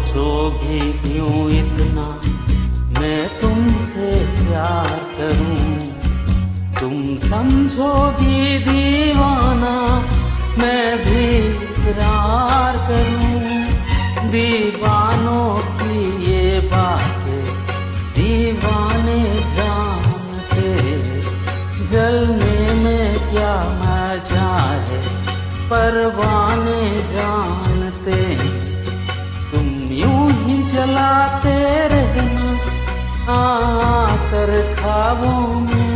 सोचोगी क्यों इतना मैं तुमसे प्यार करूं। तुम समझोगी दीवाना मैं भी इकरार करूं। दीवानों की ये बातें दीवाने जानते, जलने में क्या मजा है परवाने जानते। तुम यूं ही जलाते रहना आकर ख्वाबों में,